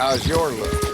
How's your look?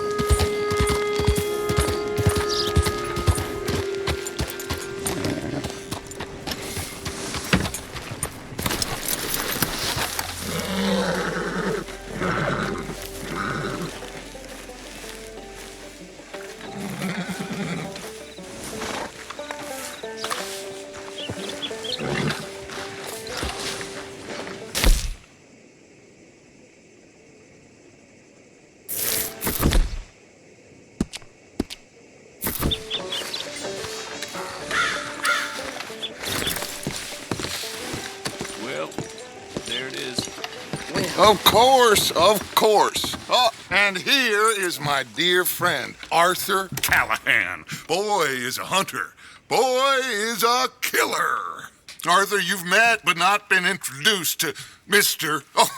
Of course. Oh, and here is my dear friend, Arthur Callahan. Boy is a hunter. Boy is a killer. Arthur, you've met but not been introduced to Mr. Oh,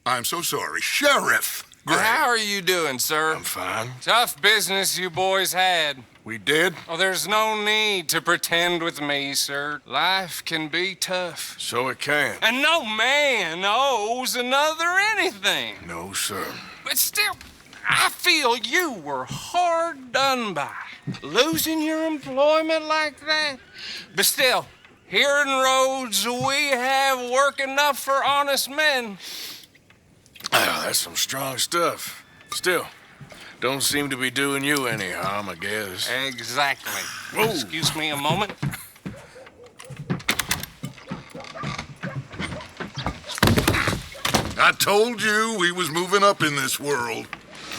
I'm so sorry, Sheriff Gray. How are you doing, sir? I'm fine. Tough business you boys had. We did? Oh, there's no need to pretend with me, sir. Life can be tough. So it can. And no man owes another anything. No, sir. But still, I feel you were hard done by. Losing your employment like that. But still, here in Rhodes, we have work enough for honest men. Oh, that's some strong stuff. Still, don't seem to be doing you any harm, I guess. Exactly. Whoa. Excuse me a moment. I told you we was moving up in this world.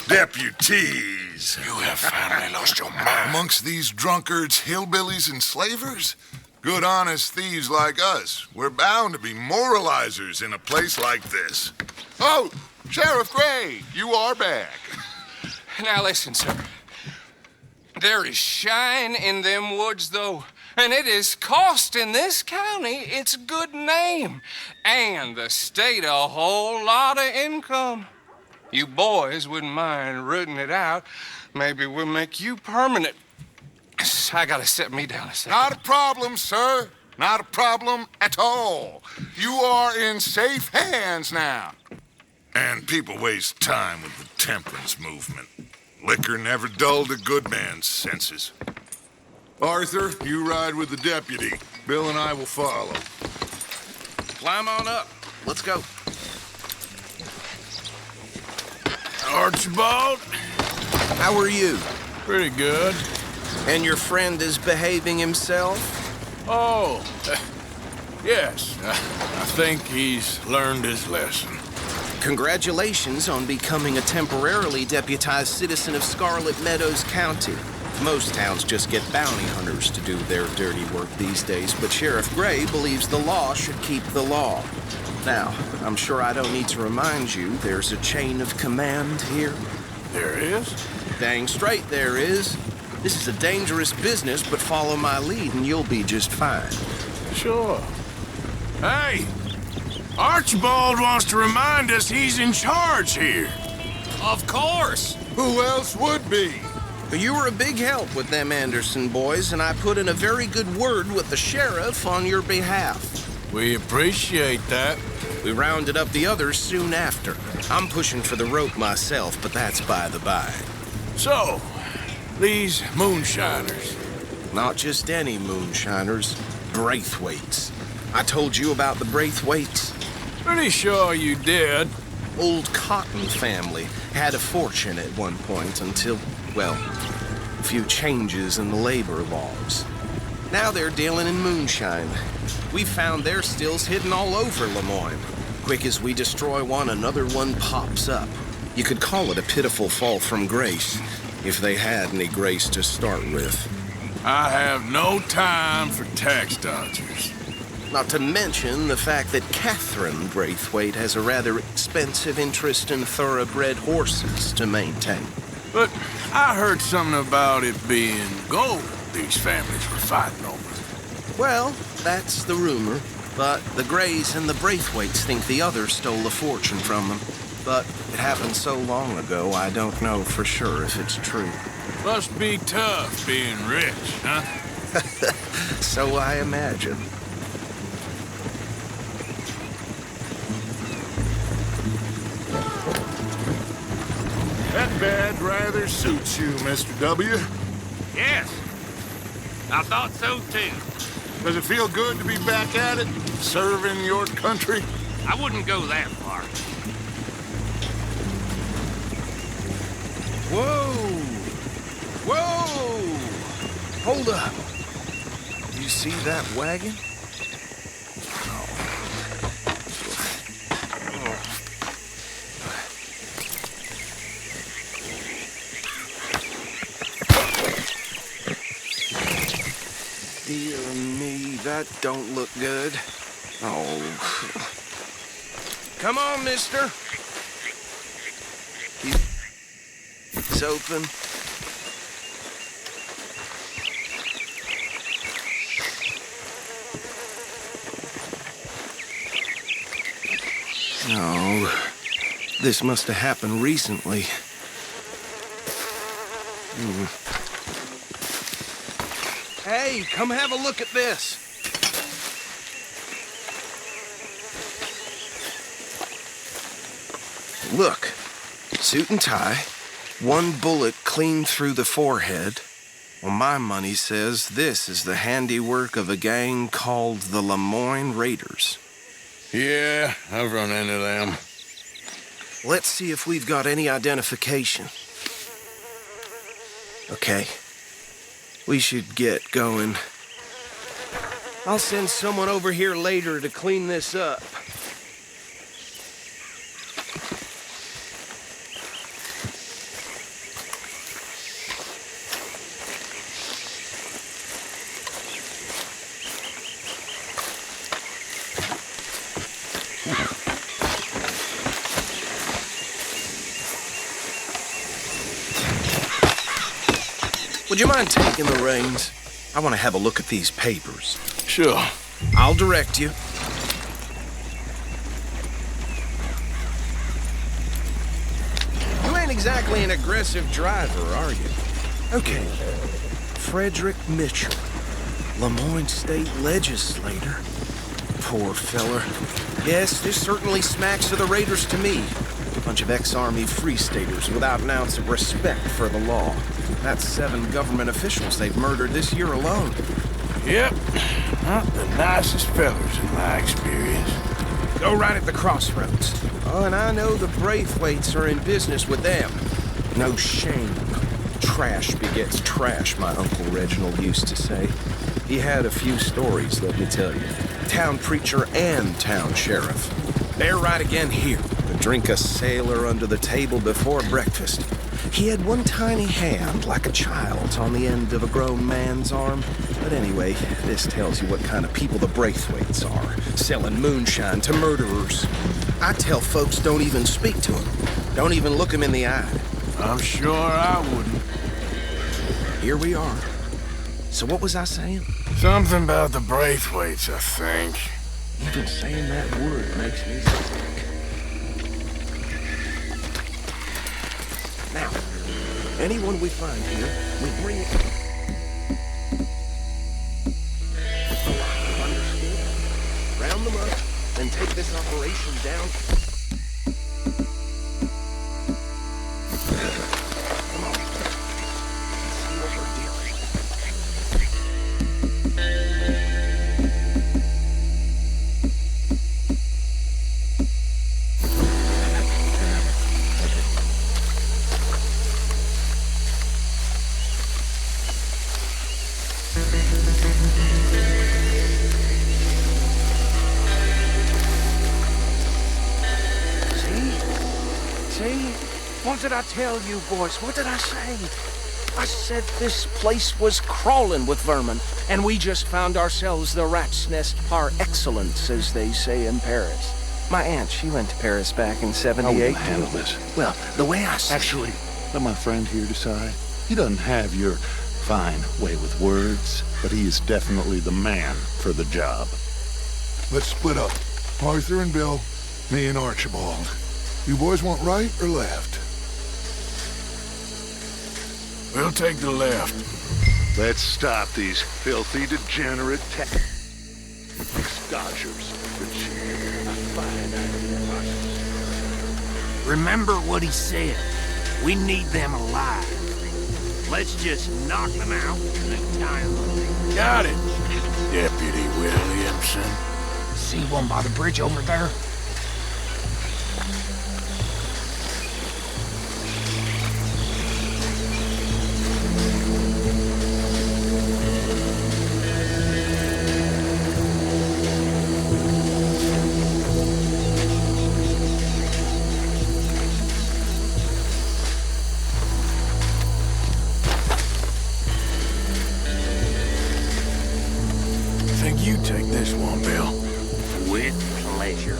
Deputies. You have finally lost your mind. Amongst these drunkards, hillbillies, and slavers? Good, honest thieves like us. We're bound to be moralizers in a place like this. Oh, Sheriff Gray, you are back. Now listen, sir. There is shine in them woods, though, and it is costing this county its good name and the state a whole lot of income. You boys wouldn't mind rooting it out. Maybe we'll make you permanent. I gotta set me down a second. Not a problem, sir. Not a problem at all. You are in safe hands now. And people waste time with the temperance movement. Liquor never dulled a good man's senses. Arthur, you ride with the deputy. Bill and I will follow. Climb on up. Let's go. Archibald, How are you? pretty good. And your friend is behaving himself? Oh, yes. I think he's learned his lesson. Congratulations on becoming a temporarily deputized citizen of Scarlet Meadows County. Most towns just get bounty hunters to do their dirty work these days, but Sheriff Gray believes the law should keep the law. Now, I'm sure I don't need to remind you there's a chain of command here. There is? Dang straight there is. This is a dangerous business, but follow my lead and you'll be just fine. Sure. Hey, Archibald wants to remind us he's in charge here. Of course. Who else would be? You were a big help with them Anderson boys, and I put in a very good word with the sheriff on your behalf. We appreciate that. We rounded up the others soon after. I'm pushing for the rope myself, but that's by the by. So, these moonshiners. Not just any moonshiners, Braithwaites. I told you about the Braithwaites. Pretty sure you did. Old Cotton family had a fortune at one point until, well, a few changes in the labor laws. Now they're dealing in moonshine. We found their stills hidden all over Lemoyne. Quick as we destroy one, another one pops up. You could call it a pitiful fall from grace, if they had any grace to start with. I have no time for tax dodgers. Not to mention the fact that Catherine Braithwaite has a rather expensive interest in thoroughbred horses to maintain. But I heard something about it being gold these families were fighting over. Well, that's the rumor. But the Grays and the Braithwaites think the others stole a fortune from them. But it happened so long ago, I don't know for sure if it's true. Must be tough being rich, huh? So I imagine. I'd rather suits you, Mr. W. Yes, I thought so too. Does it feel good to be back at it, serving your country? I wouldn't go that far. Whoa! Whoa! Hold up. You see that wagon? Dear me, that don't look good. Oh. Come on, mister. It's open. Oh, this must have happened recently. Hey, come have a look at this. Look, suit and tie, one bullet clean through the forehead. Well, my money says this is the handiwork of a gang called the Lemoyne Raiders. Yeah, I've run into them. Let's see if we've got any identification. Okay. We should get going. I'll send someone over here later to clean this up. Would you mind taking the reins? I want to have a look at these papers. Sure. I'll direct you. You ain't exactly an aggressive driver, are you? Okay. Frederick Mitchell, Lemoyne State Legislator. Poor feller. Yes, this certainly smacks of the Raiders to me. A bunch of ex-Army Free Staters without an ounce of respect for the law. That's 7 government officials they've murdered this year alone. Yep. Not the nicest fellas in my experience. Go right at the crossroads. Oh, and I know the Braithwaites are in business with them. No shame. Trash begets trash, my Uncle Reginald used to say. He had a few stories, let me tell you. Town preacher and town sheriff. They're right again here. To drink a sailor under the table before breakfast. He had one tiny hand, like a child's, on the end of a grown man's arm. But anyway, this tells you what kind of people the Braithwaites are, selling moonshine to murderers. I tell folks don't even speak to them. Don't even look them in the eye. I'm sure I wouldn't. Here we are. So what was I saying? Something about the Braithwaites, I think. Even saying that word makes me sick. Now, anyone we find here, we bring it. Understood? Round them up, then take this operation down. Come on. Let's see what we're dealing with. See? What did I tell you, boys? What did I say? I said this place was crawling with vermin, and we just found ourselves the rat's nest par excellence, as they say in Paris. My aunt, she went to Paris back in '78. How will you handle this? Well, the way I see Actually, let my friend here decide. He doesn't have your fine way with words, but he is definitely the man for the job. Let's split up. Arthur and Bill, me and Archibald. You boys want right or left? We'll take the left. Let's stop these filthy, degenerate dodgers. Remember what he said. We need them alive. Let's just knock them out and then tie them up. Got it, Deputy Williamson. See one by the bridge over there? You take this one, Bill. With pleasure.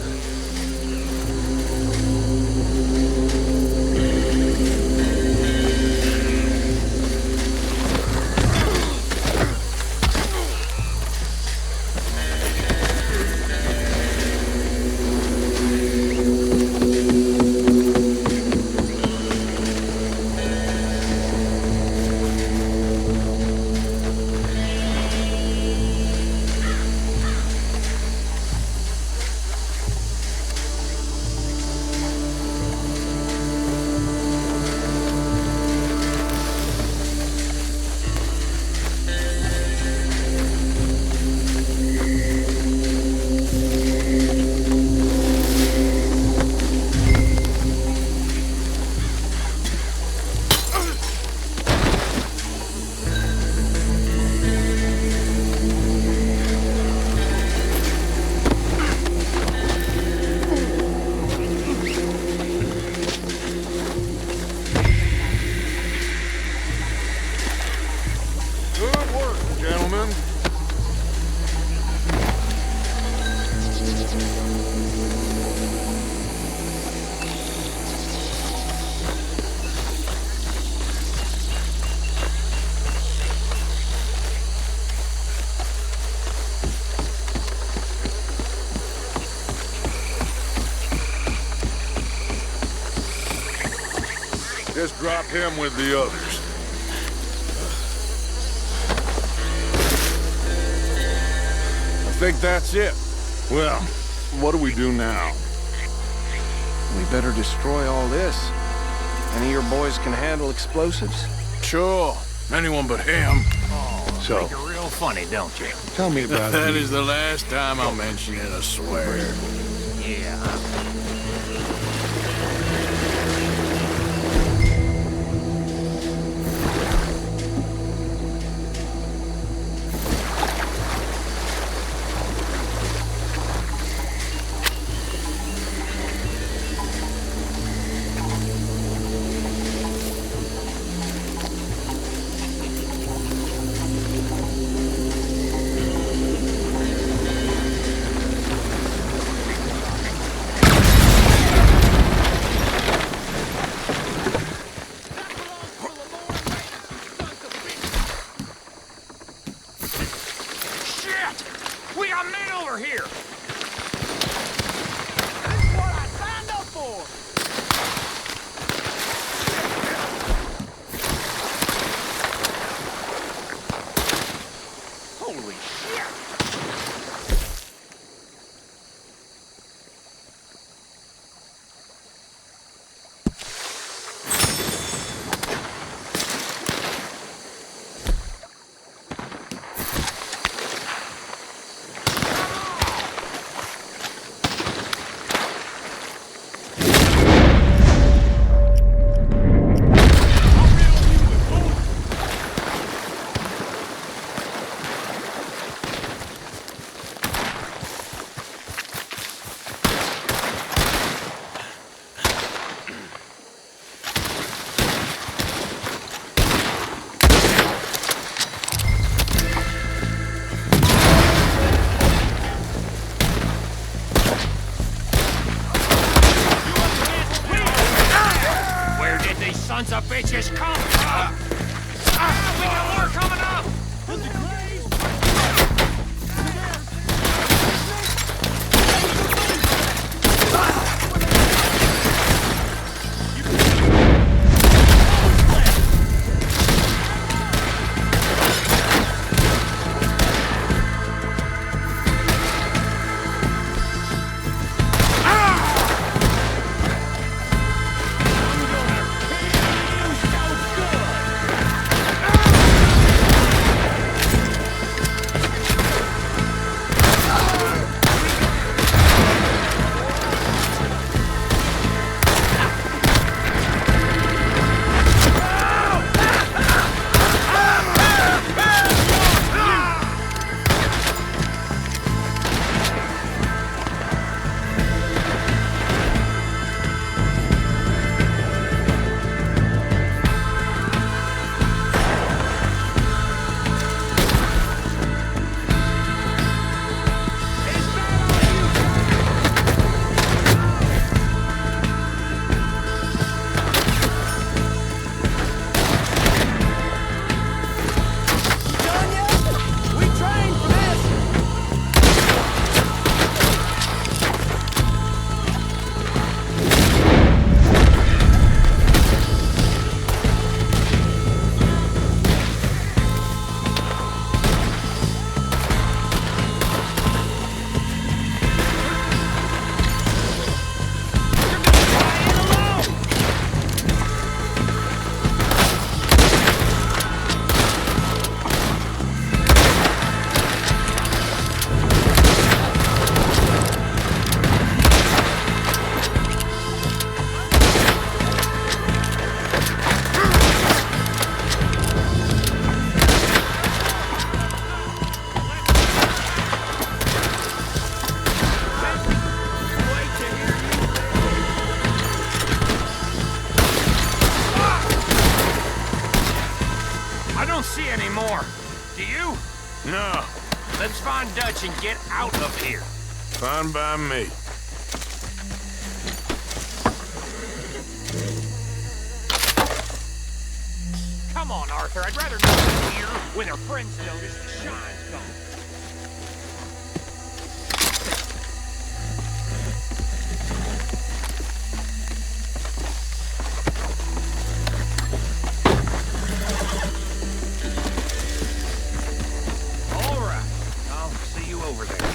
Just drop him with the others. I think that's it. Well, what do we do now? We better destroy all this. Any of your boys can handle explosives? Sure. Anyone but him. So, Make it real funny, don't you? tell me about That the- is the last time I'll mention it, I swear. Yeah. Do you? No, Let's find Dutch and get out of here. fine by me. Come on, Arthur. I'd rather not be here when our friends notice the shine's gone. All right. I'll see you over there.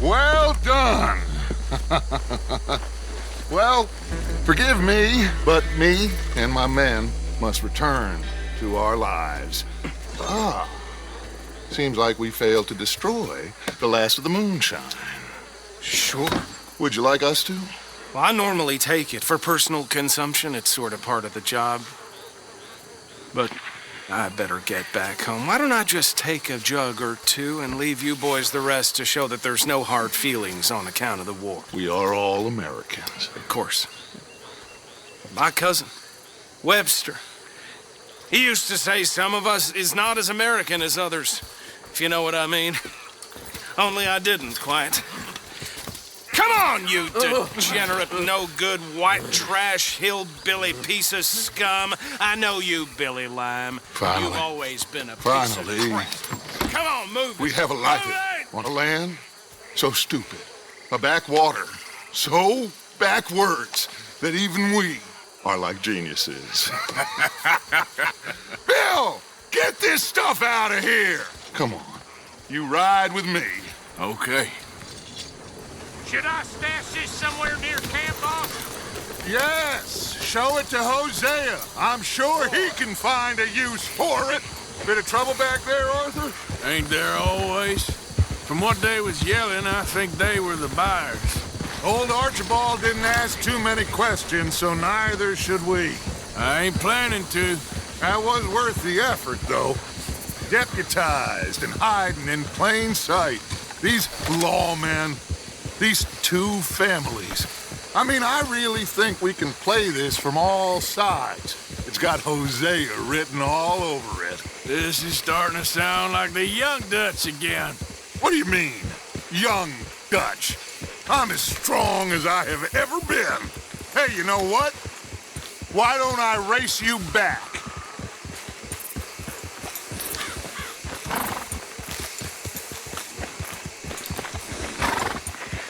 Well done. Well, forgive me, but me and my men must return to our lives. Ah, seems like we failed to destroy the last of the moonshine. Sure. Would you like us to? Well, I normally take it. For personal consumption, it's sort of part of the job. But I better get back home. Why don't I just take a jug or two and leave you boys the rest to show that there's no hard feelings on account of the war? We are all Americans. Of course. My cousin, Webster, he used to say some of us is not as American as others, if you know what I mean. Only I didn't quite. Come on, you degenerate, no-good, white trash, hillbilly piece of scum. I know you, Billy Lime. Finally. You've always been a piece Finally. of crap. Come on, move it. We have a life Move it. on a land so stupid, a backwater so backwards that even we are like geniuses. Bill, get this stuff out of here. Come on, you ride with me. Okay. Should I stash this somewhere near camp, boss? Yes, show it to Hosea. I'm sure he can find a use for it. Bit of trouble back there, Arthur? Ain't there always? From what they was yelling, I think they were the buyers. Old Archibald didn't ask too many questions, so neither should we. I ain't planning to. That was worth the effort, though. Deputized and hiding in plain sight. These lawmen, these two families. I mean, I really think we can play this from all sides. It's got Hosea written all over it. This is starting to sound like the young Dutch again. What do you mean, young Dutch? I'm as strong as I have ever been. Hey, you know what? Why don't I race you back?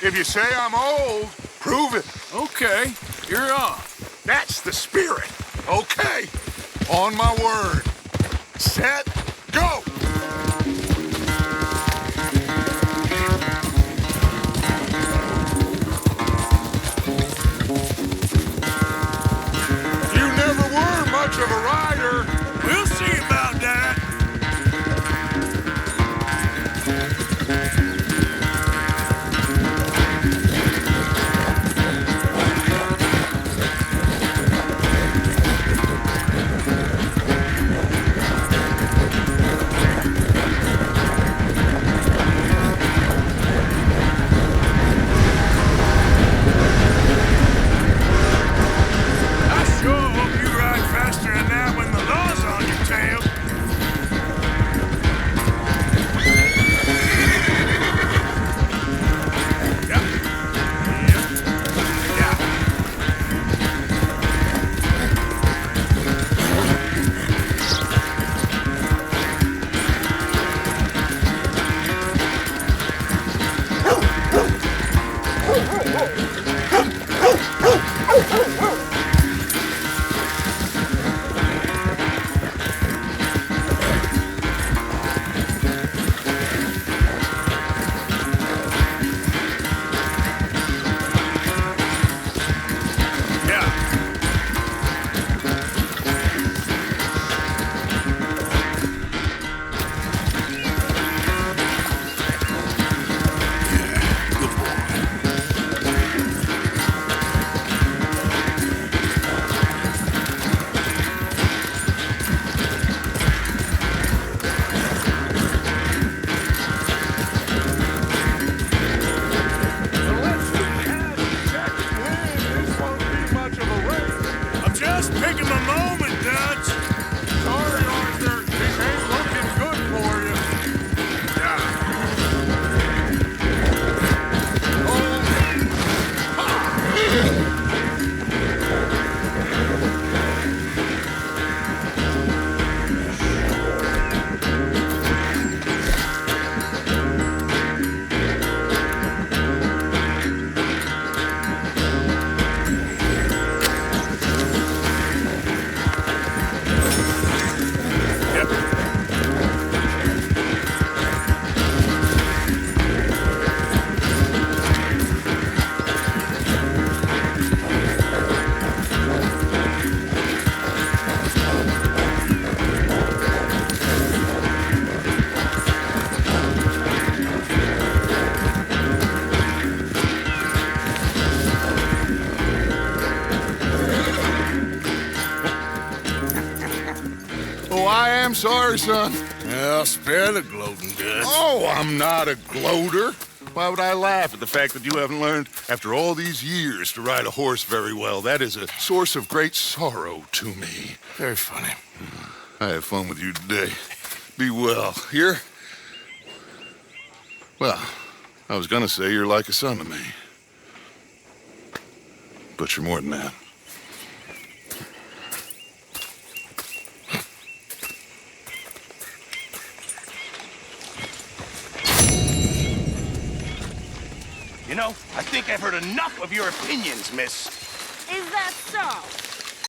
If you say I'm old, prove it. Okay, you're on. That's the spirit. Okay, on my word. Set, go! You never were much of a rider. We'll see about that. damn sorry, son. Well, spare the gloating, Dutch. Oh, I'm not a gloater. Why would I laugh at the fact that you haven't learned, after all these years, to ride a horse very well? That is a source of great sorrow to me. Very funny. I had fun with you today. Be well. Here? Well, I was gonna say you're like a son to me. But you're more than that. You know, I think I've heard enough of your opinions, miss. Is that so?